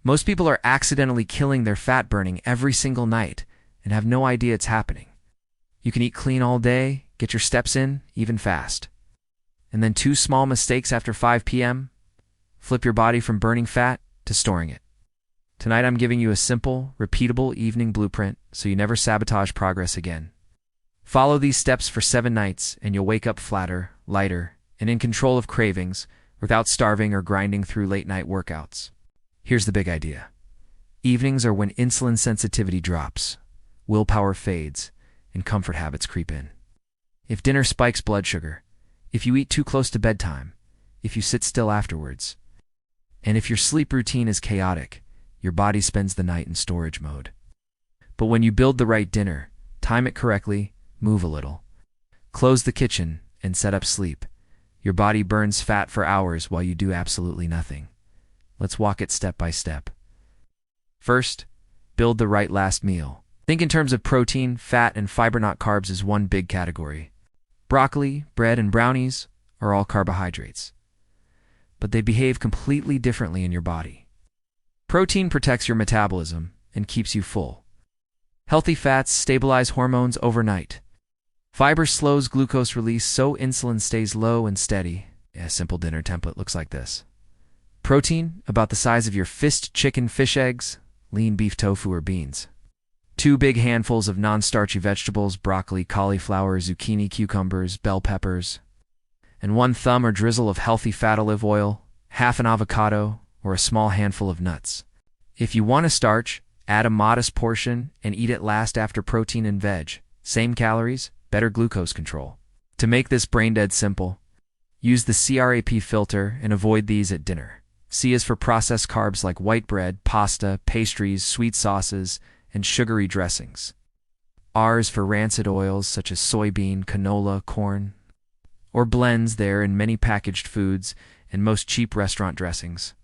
Most people are accidentally killing their fat burning every single night and have no idea it's happening. You can eat clean all day, get your steps in, even fast. And then 2 small mistakes after 5 p.m. flip your body from burning fat to storing it. Tonight I'm giving you a simple, repeatable evening blueprint so you never sabotage progress again. Follow these steps for 7 nights and you'll wake up flatter, lighter, and in control of cravings without starving or grinding through late-night workouts. Here's the big idea. Evenings are when insulin sensitivity drops, willpower fades, and comfort habits creep in. If dinner spikes blood sugar, if you eat too close to bedtime, if you sit still afterwards, and if your sleep routine is chaotic, your body spends the night in storage mode. But when you build the right dinner, time it correctly, move a little, close the kitchen, and set up sleep, your body burns fat for hours while you do absolutely nothing. Let's walk it step by step. First, build the right last meal. Think in terms of protein, fat, and fiber, not carbs, as one big category. Broccoli, bread, and brownies are all carbohydrates, but they behave completely differently in your body. Protein protects your metabolism and keeps you full. Healthy fats stabilize hormones overnight. Fiber slows glucose release so insulin stays low and steady. A simple dinner template looks like this. Protein, about the size of your fist: chicken, fish eggs, lean beef, tofu, or beans. 2 big handfuls of non-starchy vegetables: broccoli, cauliflower, zucchini, cucumbers, bell peppers. And 1 thumb or drizzle of healthy fat: olive oil, half an avocado, or a small handful of nuts. If you want to starch, add a modest portion and eat it last after protein and veg. Same calories, better glucose control. To make this brain-dead simple, use the CRAP filter and avoid these at dinner. C is for processed carbs like white bread, pasta, pastries, sweet sauces, and sugary dressings. R is for rancid oils such as soybean, canola, corn, or blends there in many packaged foods and most cheap restaurant dressings.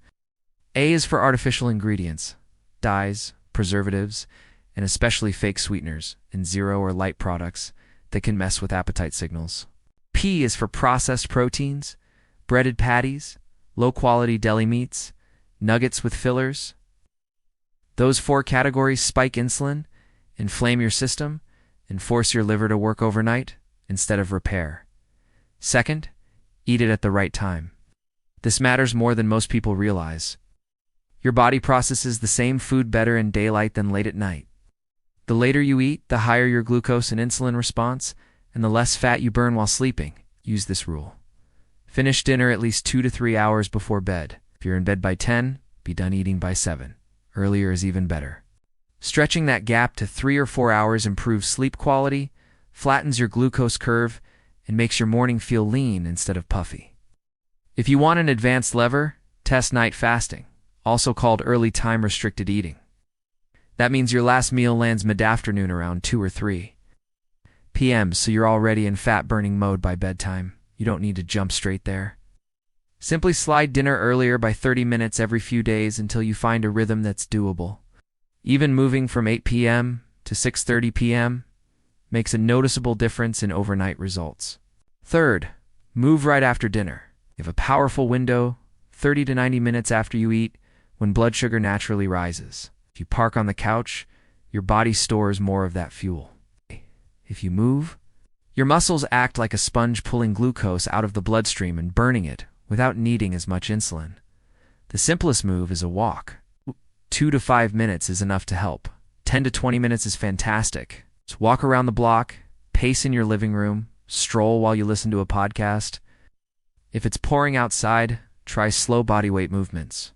A is for artificial ingredients, dyes, preservatives, and especially fake sweeteners and zero or light products that can mess with appetite signals. P is for processed proteins, breaded patties, low-quality deli meats, nuggets with fillers. Those 4 categories spike insulin, inflame your system, and force your liver to work overnight instead of repair. Second, eat it at the right time. This matters more than most people realize. Your body processes the same food better in daylight than late at night. The later you eat, the higher your glucose and insulin response, and the less fat you burn while sleeping. Use this rule. Finish dinner at least 2 to 3 hours before bed. If you're in bed by 10, be done eating by 7. Earlier is even better. Stretching that gap to 3 or 4 hours improves sleep quality, flattens your glucose curve, and makes your morning feel lean instead of puffy. If you want an advanced lever, test night fasting, also called early time restricted eating. That means your last meal lands mid-afternoon around 2 or 3 p.m., so you're already in fat-burning mode by bedtime. You don't need to jump straight there. Simply slide dinner earlier by 30 minutes every few days until you find a rhythm that's doable. Even moving from 8 p.m. to 6:30 p.m. makes a noticeable difference in overnight results. Third, move right after dinner. You have a powerful window, 30 to 90 minutes after you eat, when blood sugar naturally rises. If you park on the couch, your body stores more of that fuel. If you move, your muscles act like a sponge, pulling glucose out of the bloodstream and burning it without needing as much insulin. The simplest move is a walk. 2 to 5 minutes is enough to help. 10 to 20 minutes is fantastic. Just walk around the block, pace in your living room, stroll while you listen to a podcast. If it's pouring outside, try slow body weight movements.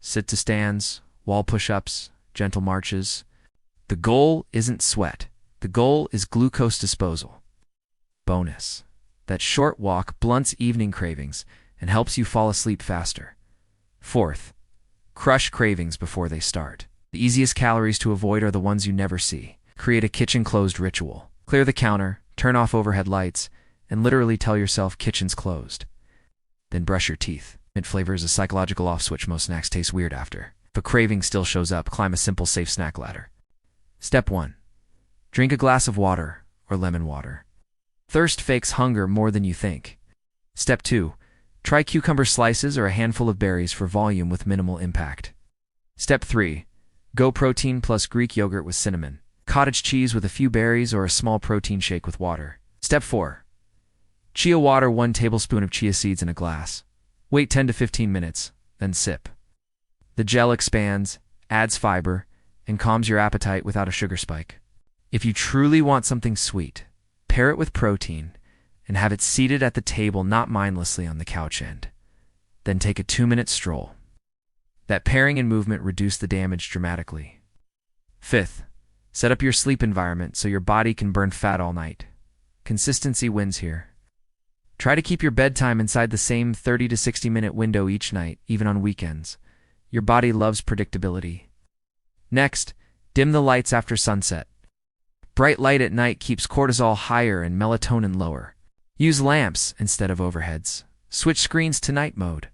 Sit to stands, wall push-ups, gentle marches. The goal isn't sweat. The goal is glucose disposal. Bonus: that short walk blunts evening cravings and helps you fall asleep faster. Fourth, crush cravings before they start. The easiest calories to avoid are the ones you never see. Create a kitchen-closed ritual. Clear the counter, turn off overhead lights, and literally tell yourself kitchen's closed. Then brush your teeth. Mint flavor is a psychological off-switch. Most snacks taste weird after. If a craving still shows up, climb a simple, safe snack ladder. Step 1. Drink a glass of water or lemon water. Thirst fakes hunger more than you think. Step 2. Try cucumber slices or a handful of berries for volume with minimal impact. Step 3. Go protein plus Greek yogurt with cinnamon, cottage cheese with a few berries, or a small protein shake with water. Step 4. Chia water, 1 tablespoon of chia seeds in a glass. Wait 10 to 15 minutes, then sip. The gel expands, adds fiber, and calms your appetite without a sugar spike. If you truly want something sweet, pair it with protein and have it seated at the table, not mindlessly on the couch end. Then take a 2-minute stroll. That pairing and movement reduce the damage dramatically. 5th, set up your sleep environment so your body can burn fat all night. Consistency wins here. Try to keep your bedtime inside the same 30 to 60-minute window each night, even on weekends. Your body loves predictability. Next, dim the lights after sunset. Bright light at night keeps cortisol higher and melatonin lower. Use lamps instead of overheads. Switch screens to night mode.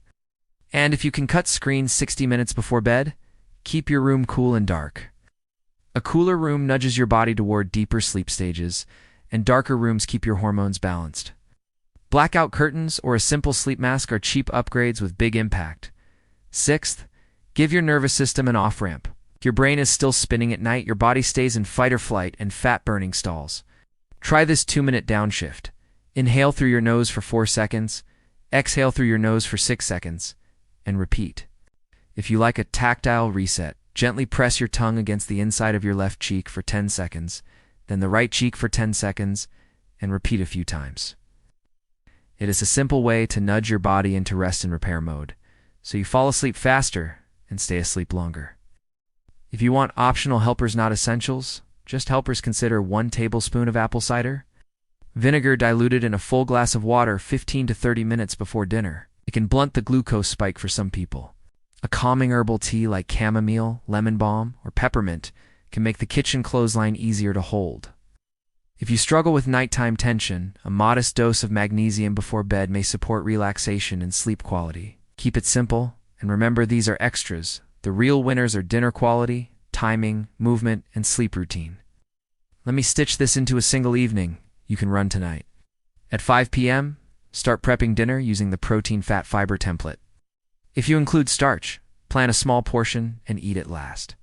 And if you can cut screens 60 minutes before bed, keep your room cool and dark. A cooler room nudges your body toward deeper sleep stages, and darker rooms keep your hormones balanced. Blackout curtains or a simple sleep mask are cheap upgrades with big impact. 6th, give your nervous system an off-ramp. Your brain is still spinning at night, your body stays in fight or flight, and fat-burning stalls. Try this 2-minute downshift. Inhale through your nose for 4 seconds, exhale through your nose for 6 seconds, and repeat. If you like a tactile reset, gently press your tongue against the inside of your left cheek for 10 seconds, then the right cheek for 10 seconds, and repeat a few times. It is a simple way to nudge your body into rest and repair mode, so you fall asleep faster and stay asleep longer. If you want optional helpers, not essentials, just helpers, consider 1 tablespoon of apple cider vinegar diluted in a full glass of water 15 to 30 minutes before dinner. It can blunt the glucose spike for some people. A calming herbal tea like chamomile, lemon balm, or peppermint can make the kitchen clothesline easier to hold. If you struggle with nighttime tension, a modest dose of magnesium before bed may support relaxation and sleep quality. Keep it simple, and remember, these are extras. The real winners are dinner quality, timing, movement, and sleep routine. Let me stitch this into a single evening. You can run tonight. At 5 p.m., start prepping dinner using the protein fat fiber template. If you include starch, plan a small portion and eat it last.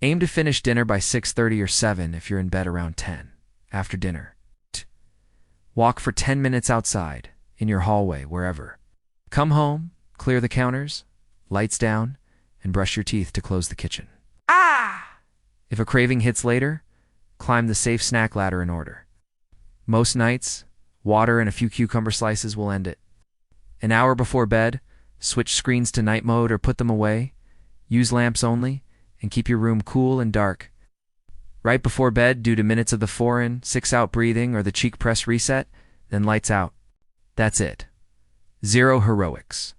Aim to finish dinner by 6:30 or 7 if you're in bed around 10. After dinner, walk for 10 minutes outside, in your hallway, wherever. Come home, clear the counters, lights down, and brush your teeth to close the kitchen. If a craving hits later, climb the safe snack ladder in order. Most nights, water and a few cucumber slices will end it. An hour before bed, switch screens to night mode or put them away. Use lamps only, and keep your room cool and dark. Right before bed, do 2 minutes of the 4-in, 6-out breathing or the cheek press reset, then lights out. That's it. 0 heroics.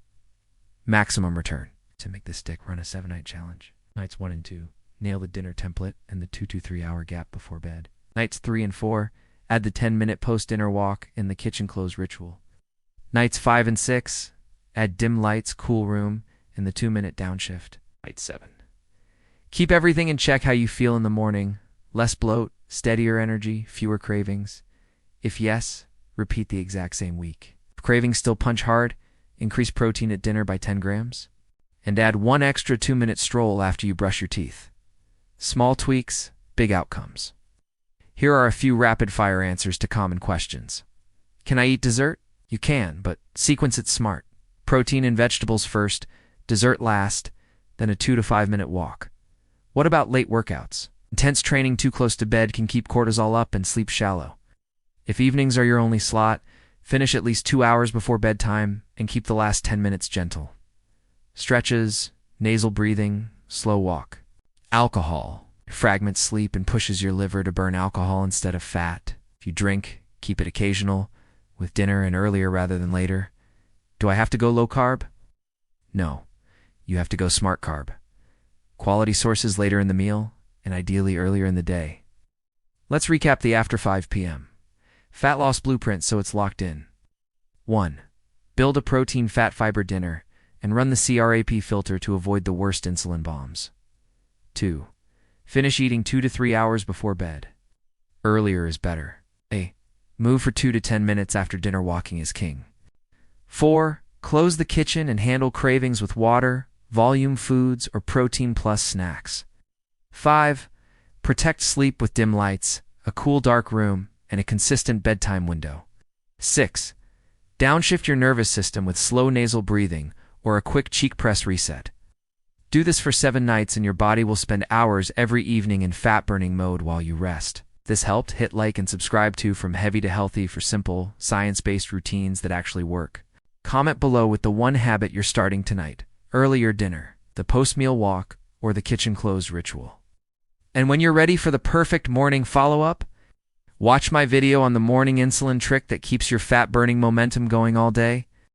Maximum return. To make this stick, run a 7-night challenge. Nights 1 and 2, nail the dinner template and the 2 to 3 hour gap before bed. Nights 3 and 4, add the 10-minute post-dinner walk and the kitchen close ritual. Nights 5 and 6, add dim lights, cool room, and the 2-minute downshift. Night 7. Keep everything in check. How you feel in the morning. Less bloat, steadier energy, fewer cravings. If yes, repeat the exact same week. If cravings still punch hard, increase protein at dinner by 10 grams. And add 1 extra 2-minute stroll after you brush your teeth. Small tweaks, big outcomes. Here are a few rapid-fire answers to common questions. Can I eat dessert? You can, but sequence it smart. Protein and vegetables first, dessert last, then a 2 to 5 minute walk. What about late workouts? Intense training too close to bed can keep cortisol up and sleep shallow. If evenings are your only slot, finish at least 2 hours before bedtime and keep the last 10 minutes gentle. Stretches, nasal breathing, slow walk. Alcohol fragments sleep and pushes your liver to burn alcohol instead of fat. If you drink, keep it occasional, with dinner and earlier rather than later. Do I have to go low carb? No, you have to go smart carb. Quality sources later in the meal, and ideally earlier in the day. Let's recap the after 5 p.m. Fat loss blueprint so it's locked in. 1. Build a protein fat fiber dinner and run the CRAP filter to avoid the worst insulin bombs. 2. Finish eating 2 to 3 hours before bed. Earlier is better. A. Move for 2 to 10 minutes after dinner. Walking is king. 4. Close the kitchen and handle cravings with water, volume foods, or protein plus snacks. 5. Protect sleep with dim lights, a cool dark room, and a consistent bedtime window. 6. Downshift your nervous system with slow nasal breathing or a quick cheek press reset. Do this for 7 nights and your body will spend hours every evening in fat-burning mode while you rest. If this helped, hit like and subscribe to From Heavy to Healthy for simple, science-based routines that actually work. Comment below with the one habit you're starting tonight: earlier dinner, the post-meal walk, or the kitchen close ritual. And when you're ready for the perfect morning follow-up, watch my video on the morning insulin trick that keeps your fat-burning momentum going all day.